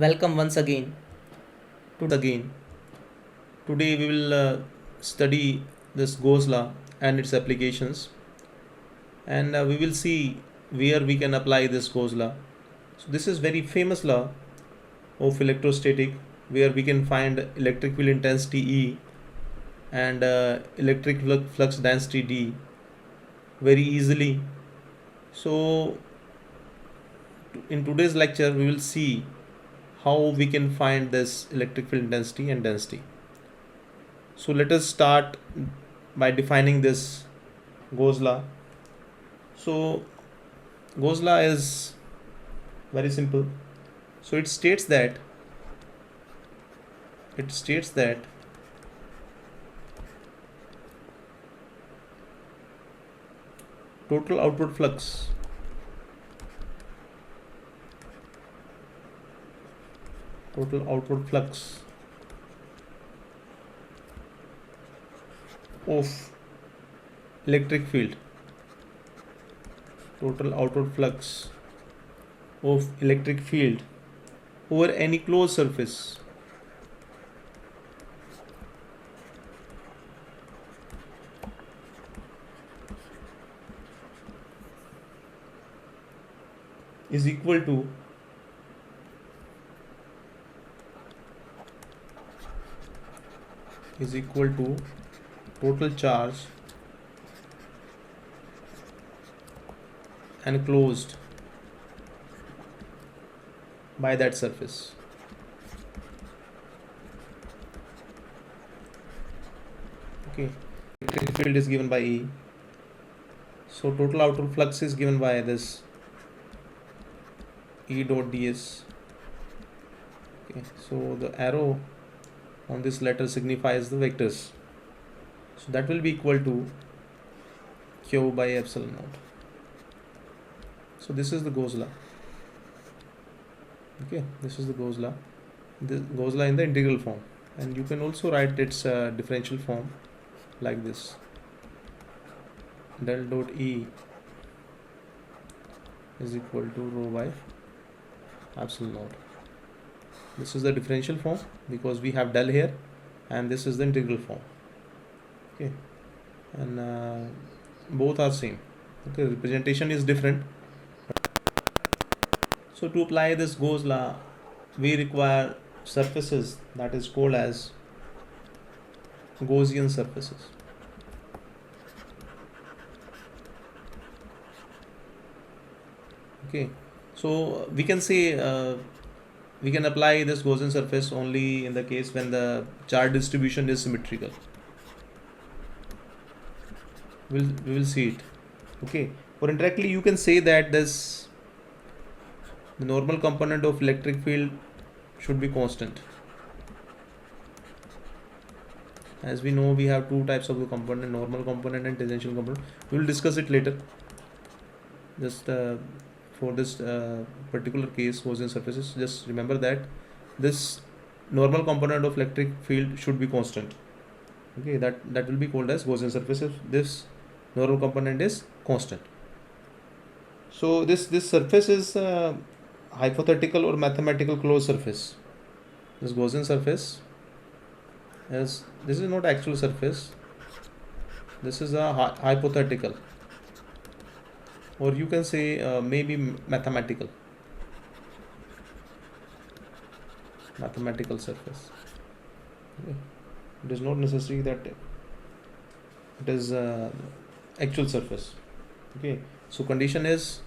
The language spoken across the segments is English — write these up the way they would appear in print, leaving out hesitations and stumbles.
Welcome once again. Today we will study this Gauss law and its applications, and we will see where we can apply this Gauss law. So this is very famous law of electrostatic, where we can find electric field intensity E and electric flux density D very easily. So in today's lecture we will see how we can find this electric field intensity and density. So let us start by defining this Gauss law. So Gauss law is very simple. So it states that total output flux of electric field total output flux of electric field over any closed surface is equal to total charge enclosed by that surface. Okay, electric field is given by E. So total output flux is given by this E dot ds. Okay, so the arrow on this letter signifies the vectors. So that will be equal to Q by epsilon naught. So this is the Gauss law. Okay, this is the Gauss law. The Gauss law in the integral form, and you can also write its differential form like this: del dot E is equal to rho by epsilon naught. This is the differential form because we have del here, and this is the integral form. Okay, and both are same. Okay, representation is different. So to apply this Gauss law, we require surfaces that is called as Gaussian surfaces. Okay, so we can say we can apply this Gaussian surface only in the case when the charge distribution is symmetrical. We will see it. Okay, or indirectly you can say that the normal component of electric field should be constant. As we know, we have two types of the component: normal component and tangential component. We will discuss it later. Just for this particular case, Gaussian surfaces, just remember that this normal component of electric field should be constant. Okay, that will be called as Gaussian surfaces. This normal component is constant. So this surface is hypothetical or mathematical closed surface. This Gaussian surface is, this is not actual surface. This is a hypothetical, or you can say maybe mathematical surface. Okay. It is not necessary that it is actual surface. Okay, so condition is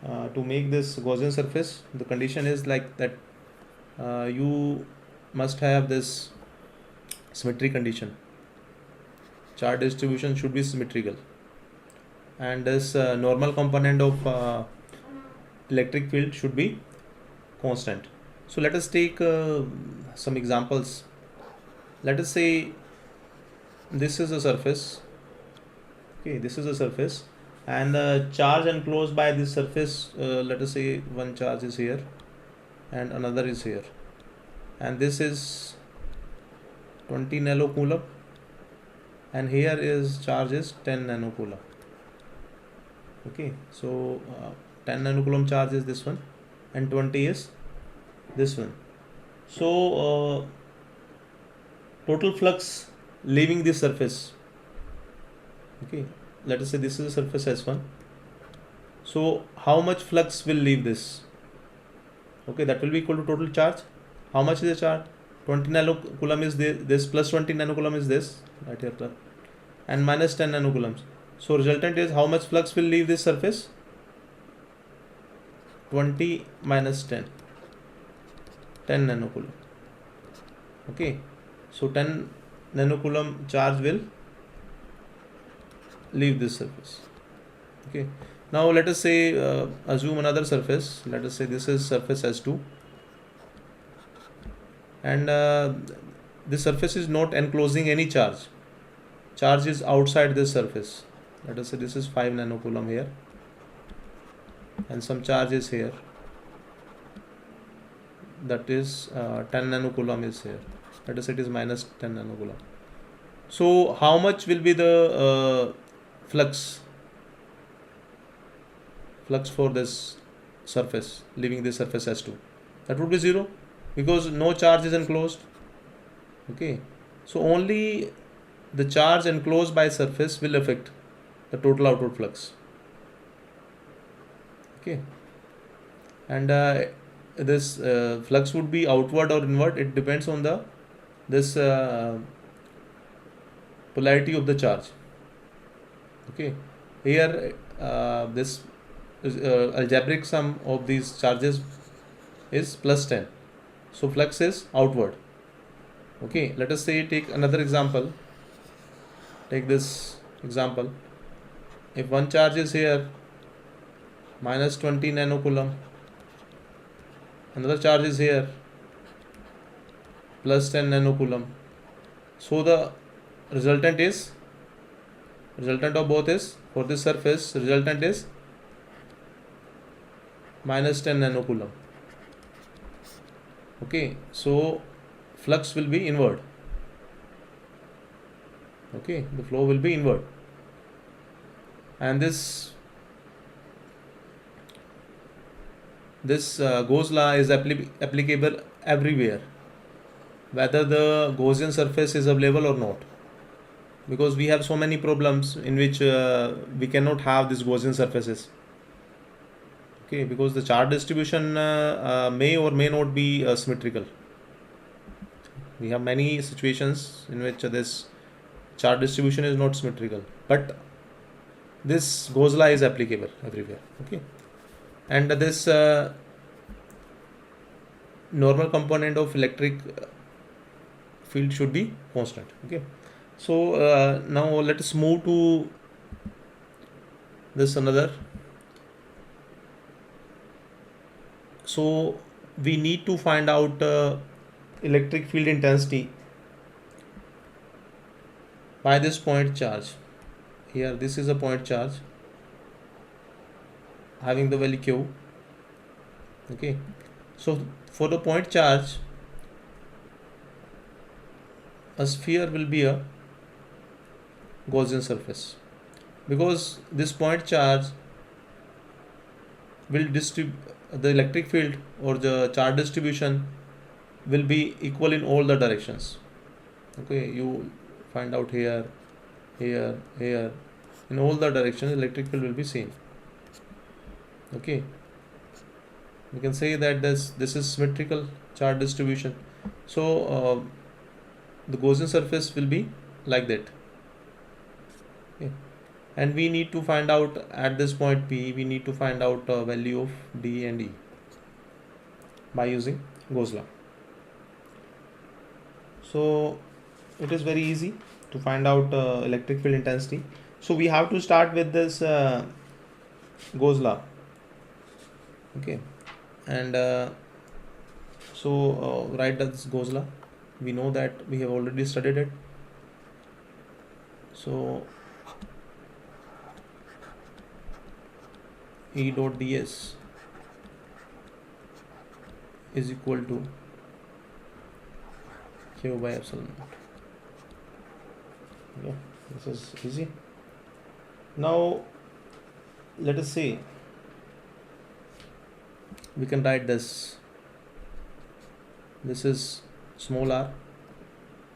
to make this Gaussian surface, the condition is like that you must have this symmetry condition. Charge distribution should be symmetrical, and this normal component of electric field should be constant. So let us take some examples. Let us say this is a surface. Okay, this is a surface, and the charge enclosed by this surface, let us say one charge is here and another is here, and this is 20 nanocoulomb, and here is charge is 10 nanocoulomb. Okay, so 10 nanocoulomb charge is this one, and 20 is this one. So total flux leaving this surface. Okay, let us say this is a surface S1. So how much flux will leave this? Okay, that will be equal to total charge. How much is the charge? 20 nanocoulomb is this, plus 20 nanocoulomb is this, right here, plus, and minus 10 nanocoulombs. So resultant is how much flux will leave this surface? 20 minus 10, 10 nanocoulomb. Okay, so 10 nanocoulomb charge will leave this surface. Okay, now let us say assume another surface. Let us say this is surface S2, and this surface is not enclosing any charge. Charge is outside this surface. Let us say this is 5 nanocoulomb here, and some charge is here, that is 10 nanocoulomb is here. Let us say it is minus 10 nanocoulomb. So how much will be the flux for this surface leaving this surface S2? That would be 0, because no charge is enclosed. Okay, so only the charge enclosed by surface will affect the total outward flux. Okay, and this flux would be outward or inward. It depends on this polarity of the charge. Okay, here this algebraic sum of these charges is plus 10, so flux is outward. Okay, let us say take another example. Take this example. If one charge is here, minus 20 nanocoulomb, another charge is here, plus 10 nanocoulomb, so the resultant of both is, for this surface, resultant is minus 10 nanocoulomb. Okay, so flux will be inward. Okay, the flow will be inward, and this Gauss law is applicable everywhere, whether the Gaussian surface is available or not, because we have so many problems in which we cannot have these Gaussian surfaces. Okay, because the charge distribution may or may not be symmetrical. We have many situations in which this charge distribution is not symmetrical, but this Gauss law is applicable everywhere. Okay, and this normal component of electric field should be constant. Okay, so now let us move to this another. So we need to find out electric field intensity by this point charge. Here this is a point charge having the value Q. Okay, so for the point charge, a sphere will be a Gaussian surface, because this point charge will distribute the electric field, or the charge distribution will be equal in all the directions. Okay, you find out here, here, here, in all the directions electric field will be same. Okay, we can say that this is symmetrical charge distribution. So the Gaussian surface will be like that. Okay, and we need to find out at this point P, we need to find out value of D and E by using Gauss law. So it is very easy to find out electric field intensity. So we have to start with this Gauss law. Okay, and so write this Gauss law. We know that we have already studied it. So E dot ds is equal to Q by epsilon naught. Yeah, this is easy. Now let us see, we can write this this is small r,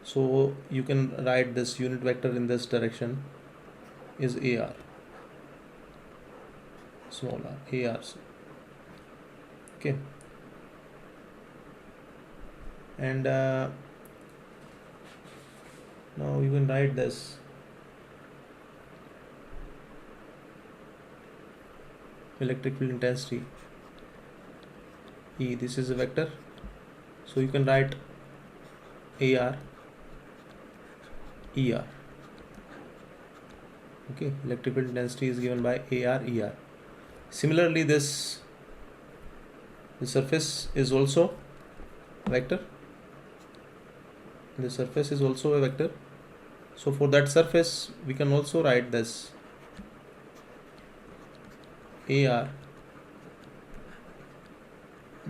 so you can write this unit vector in this direction is ar, small r, ar. Okay, and now you can write this electric field intensity E. This is a vector, so you can write AR ER. Okay, electric field intensity is given by AR ER. Similarly, the surface is also vector. The surface is also a vector. So for that surface, we can also write this AR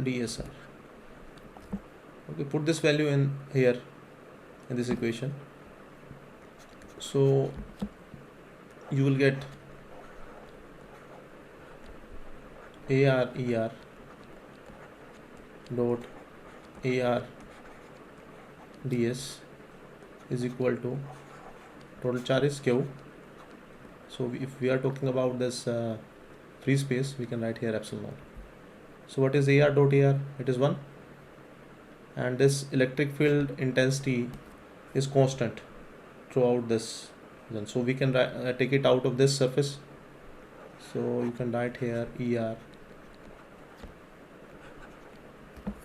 DSR. Okay, put this value in here in this equation. So you will get AR ER dot AR ds is equal to total charge is Q. So if we are talking about this free space, we can write here epsilon naught. So what is AR dot AR? It is 1, and this electric field intensity is constant throughout this zone. So we can take it out of this surface. So you can write here ER.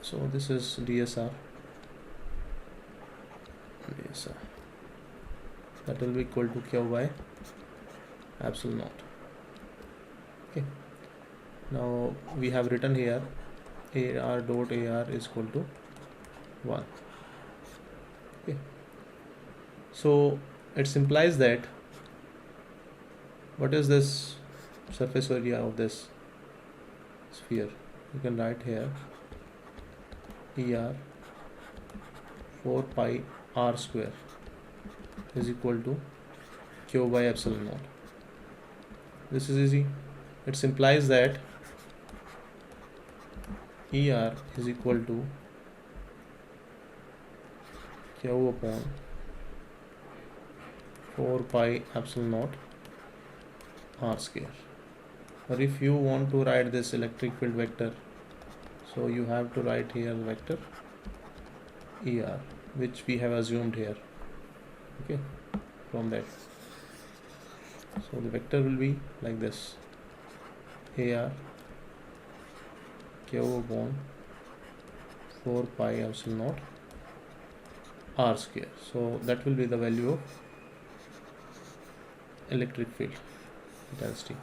So this is DSR. That will be equal to Q by epsilon naught. Okay. Now we have written here AR dot AR is equal to 1. Okay. So it implies that what is this surface area of this sphere? You can write here ER 4 pi r square is equal to Q by epsilon naught. This is easy. It implies that ER is equal to Q upon 4 pi epsilon naught r square. Or if you want to write this electric field vector, so you have to write here vector ER, which we have assumed here. Okay, from that. So the vector will be like this: AR Q upon 4 pi epsilon naught r square. So that will be the value of electric field intensity.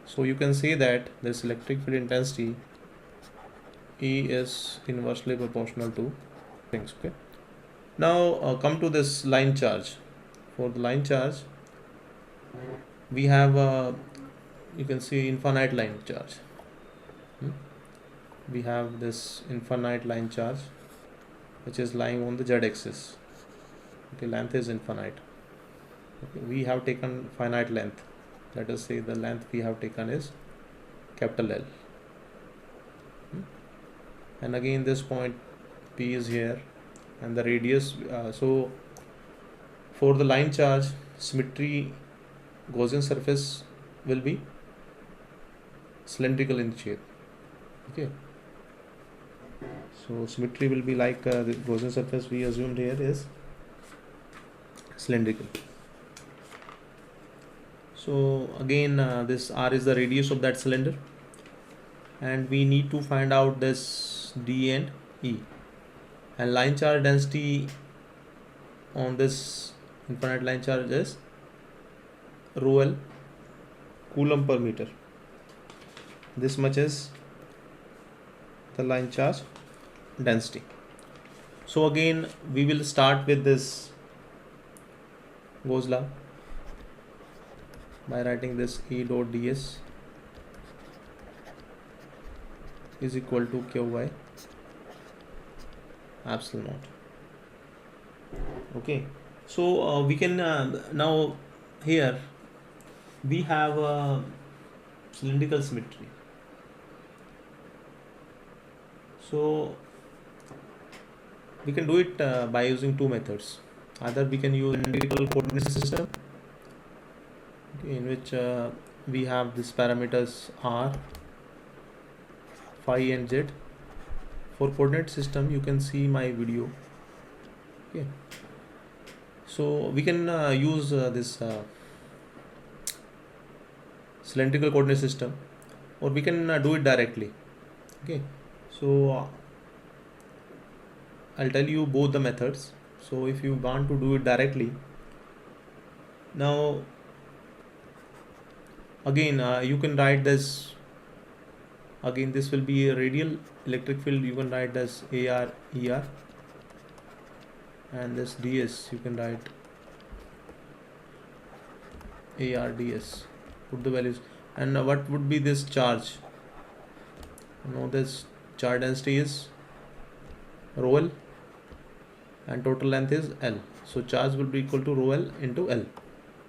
So you can say that this electric field intensity E is inversely proportional to things. Okay. Now come to this line charge. For the line charge, we have you can see infinite line charge. We have this infinite line charge which is lying on the z-axis. Okay, length is infinite. Okay, we have taken finite length. Let us say the length we have taken is capital L. And again this point P is here, and the radius. So for the line charge, symmetry Gaussian surface will be cylindrical in shape. Okay. So symmetry will be like the Gaussian surface we assumed here is cylindrical. So again this R is the radius of that cylinder, and we need to find out this D and E. And line charge density on this infinite line charge is rho L coulomb per meter. This much is the line charge density. So again we will start with this Gauss law by writing this E dot ds is equal to Q by epsilon naught. Okay, so we can now here we have cylindrical symmetry. So we can do it by using two methods. Either we can use cylindrical coordinate system, okay, in which we have these parameters r, phi and z. For coordinate system you can see my video. Okay, so we can use this cylindrical coordinate system, or we can do it directly. Okay, so I'll tell you both the methods. So if you want to do it directly, now again you can write this. Again, this will be a radial electric field. You can write as AR ER, and this DS you can write ARDS. Put the values. And what would be this charge? This charge density is rho L and total length is L. So charge will be equal to rho L into L.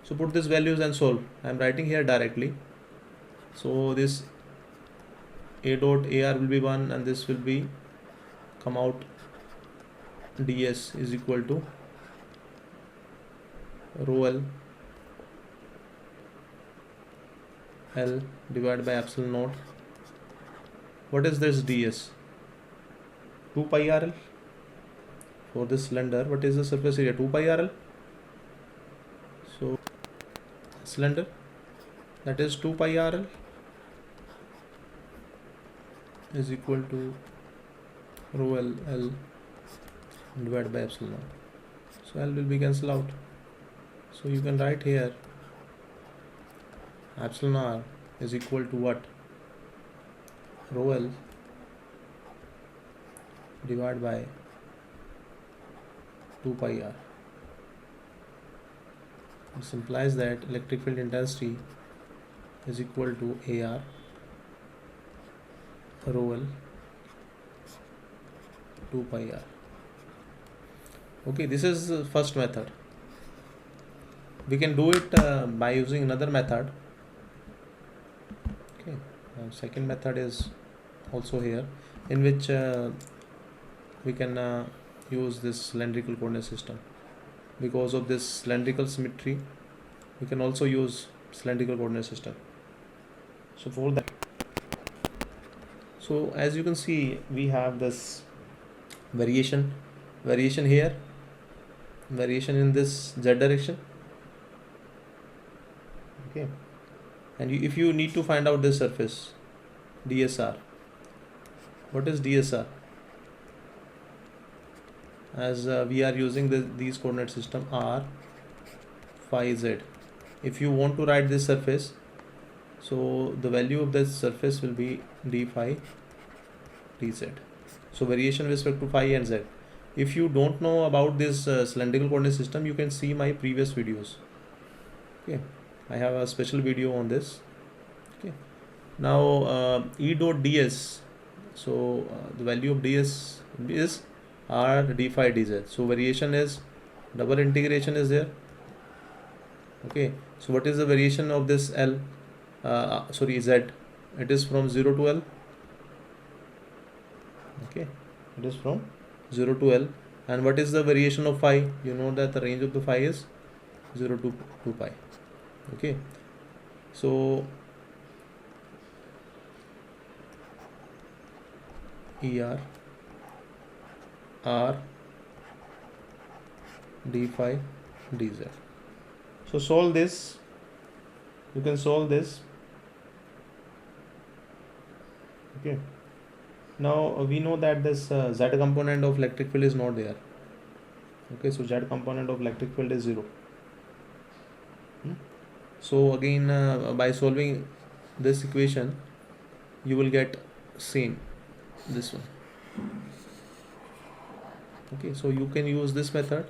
So put these values and solve. I am writing here directly. So this A dot AR will be 1, and this will be come out DS is equal to rho L L divided by epsilon naught. What is this DS? 2 pi RL. For this cylinder, what is the surface area? 2 pi RL. So cylinder, that is 2 pi RL is equal to rho L L divided by epsilon naught. So L will be cancelled out. So you can write here epsilon R is equal to what? Rho L divided by 2 pi R. This implies that electric field intensity is equal to AR rho L 2 pi R. Okay, this is the first method. We can do it by using another method. Okay, second method is also here, in which we can use this cylindrical coordinate system. Because of this cylindrical symmetry, we can also use cylindrical coordinate system. So for that, so as you can see, we have this variation here, variation in this z direction. Okay, and if you need to find out this surface DSR, what is DSR? As we are using these coordinate system R, phi, z. If you want to write this surface, so the value of this surface will be d phi dz. So variation with respect to phi and z. If you don't know about this cylindrical coordinate system, you can see my previous videos. Okay, I have a special video on this. Okay, now E dot ds. So the value of ds is R d phi dz. So variation is double integration is there. Okay, so what is the variation of this L? Z. It is from 0 to L. Okay, it is from 0 to L. And what is the variation of phi? You know that the range of the phi is 0 to 2 pi. Okay, so ER R d phi dz. So solve this. You can solve this. Okay, now we know that this z component of electric field is not there. Okay, so z component of electric field is 0. So again by solving this equation, you will get same this one. Okay, so you can use this method,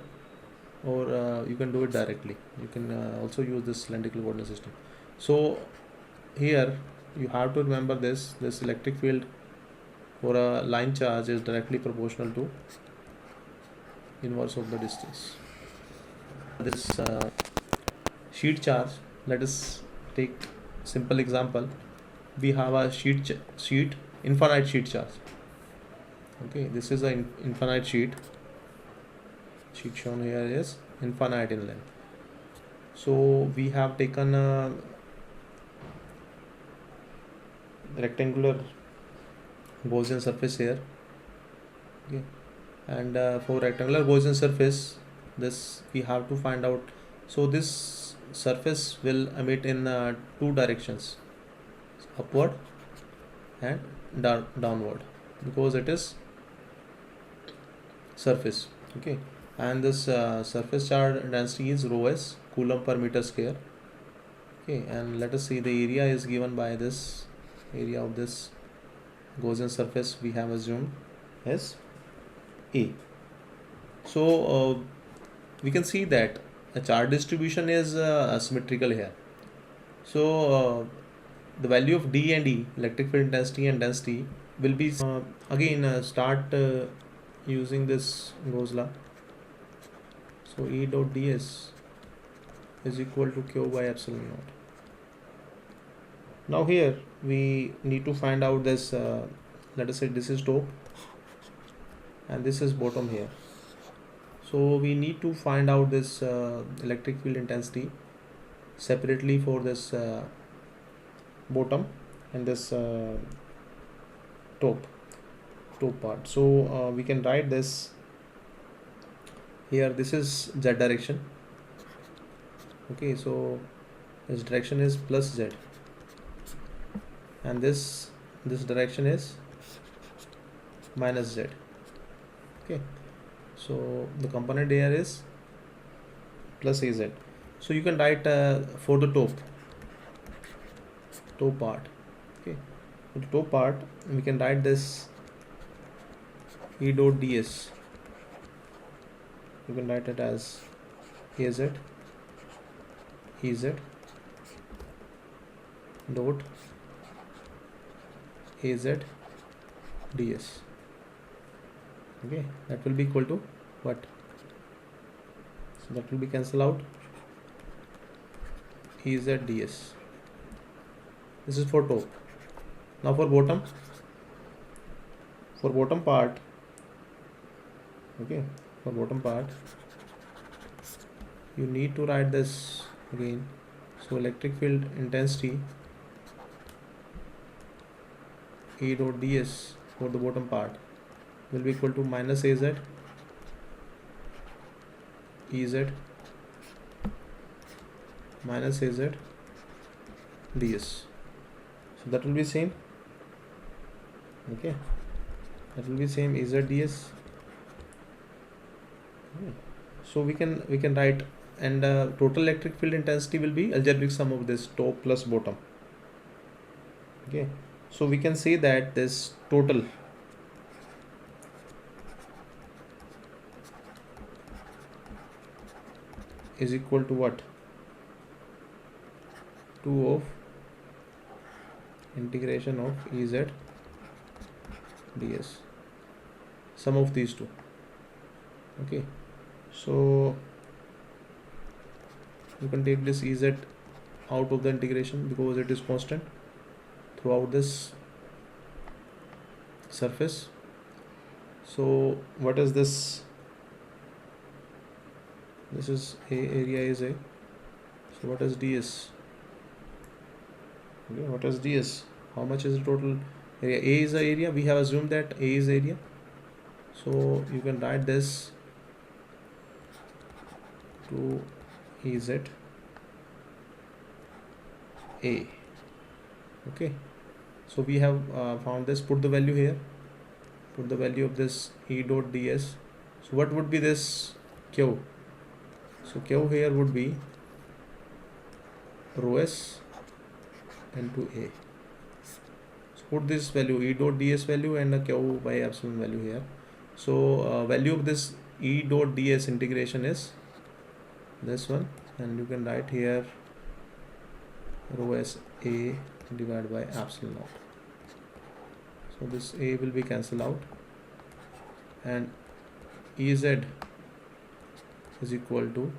or you can do it directly. You can also use this cylindrical coordinate system. So here you have to remember this electric field for a line charge is directly proportional to inverse of the distance. This sheet charge, let us take simple example. We have a infinite sheet charge. Okay, this is an infinite sheet. sheet shown here is infinite in length. So we have taken a rectangular Gaussian surface here. Okay, and for rectangular Gaussian surface, this we have to find out. So this surface will emit in two directions, upward and downward, because it is surface. Okay, and this surface charge density is rho s, coulomb per meter square. Okay, and let us see, the area is given by this area of this Gaussian surface we have assumed as A. So we can see that a charge distribution is symmetrical here. So the value of D and E, electric field intensity and density, will be again start using this Gauss law. So E dot ds is equal to Q by epsilon naught. Now here we need to find out this, let us say this is top and this is bottom here. So we need to find out this electric field intensity separately for this bottom and this top part. So we can write this here. This is z direction. Okay, so this direction is plus z, and this direction is minus z. Okay, so the component here is plus az. So you can write for the top part. Okay, for the top part we can write this E dot ds. You can write it as az dot az ds. Okay, that will be equal to what? So that will be cancel out az ds. This is for top. Now for bottom part. Okay, for bottom part you need to write this again. So electric field intensity E dot ds for the bottom part will be equal to minus az minus az ds. So that will be same. Okay, that will be same az ds. So we can write, and total electric field intensity will be algebraic sum of this top plus bottom. Okay, so we can say that this total is equal to what? 2 of integration of Ez ds, sum of these two. Okay, so you can take this Ez out of the integration because it is constant throughout this surface. So what is this? This is area is A. So what is ds? Okay, what is ds? How much is the total area? A is the area. We have assumed that A is area. So you can write this to Ez A. Okay, so we have found this. Put the value here. Put the value of this E dot ds. So what would be this Q? So Q here would be rho s into A. So put this value E dot ds value and a Q by epsilon value here. So value of this E dot ds integration is this one, and you can write here rho s A divided by epsilon naught. So this A will be cancelled out, and Ez is equal to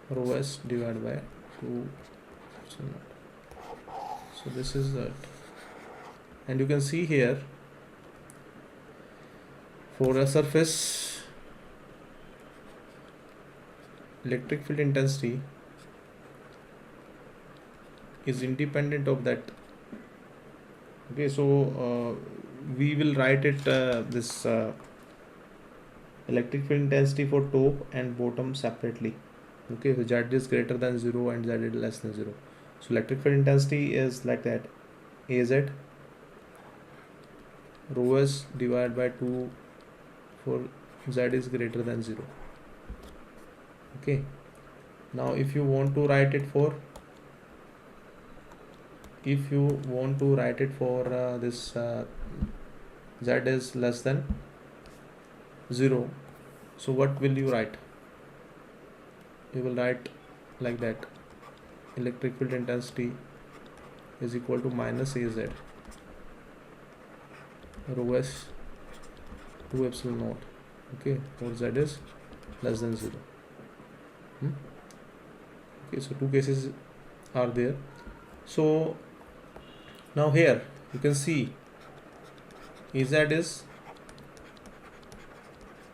rho s divided by 2 epsilon naught. So this is that, and you can see here for a surface electric field intensity is independent of that. Okay, so we will write it this electric field intensity for top and bottom separately. Okay, so z is greater than 0 and z is less than 0. So electric field intensity is like that: Az rho s divided by 2 for z is greater than 0. Okay, now if you want to write it for this z is less than 0, so what will you write? You will write like that: electric field intensity is equal to minus Az rho s 2 epsilon naught. Okay, for z is less than 0. Okay, so two cases are there. So now here you can see Az is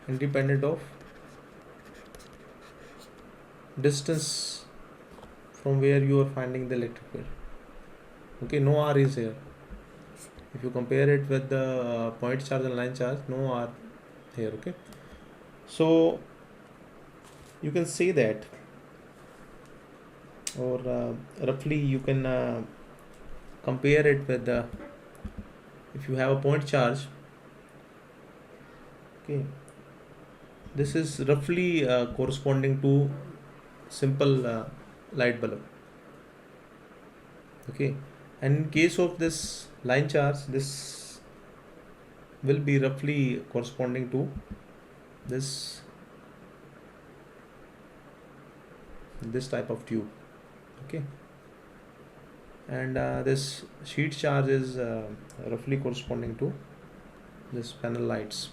independent of distance from where you are finding the electric field. Okay, no R is here. If you compare it with the point charge and line charge, no R here. Okay, so you can say that, or roughly you can compare it with the, if you have a point charge. Okay, this is roughly corresponding to simple light bulb. Okay, and in case of this line charge, this will be roughly corresponding to this type of tube. Okay, and this sheet charge is roughly corresponding to this panel lights.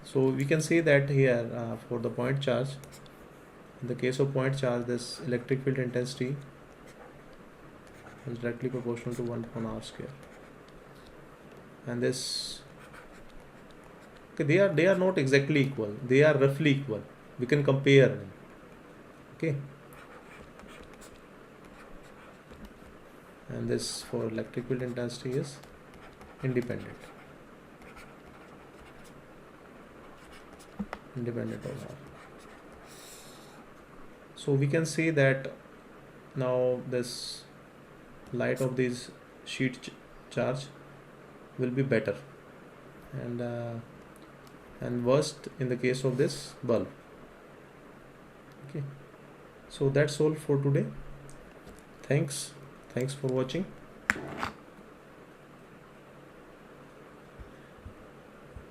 So we can say that here for the point charge, in the case of point charge, this electric field intensity is directly proportional to 1 upon r square. And this, okay, they are not exactly equal, they are roughly equal. We can compare them. Okay, and this for electric field intensity is independent of R. So we can say that now this light of this sheet charge will be better, and worst in the case of this bulb. Okay, so that's all for today. Thanks for watching.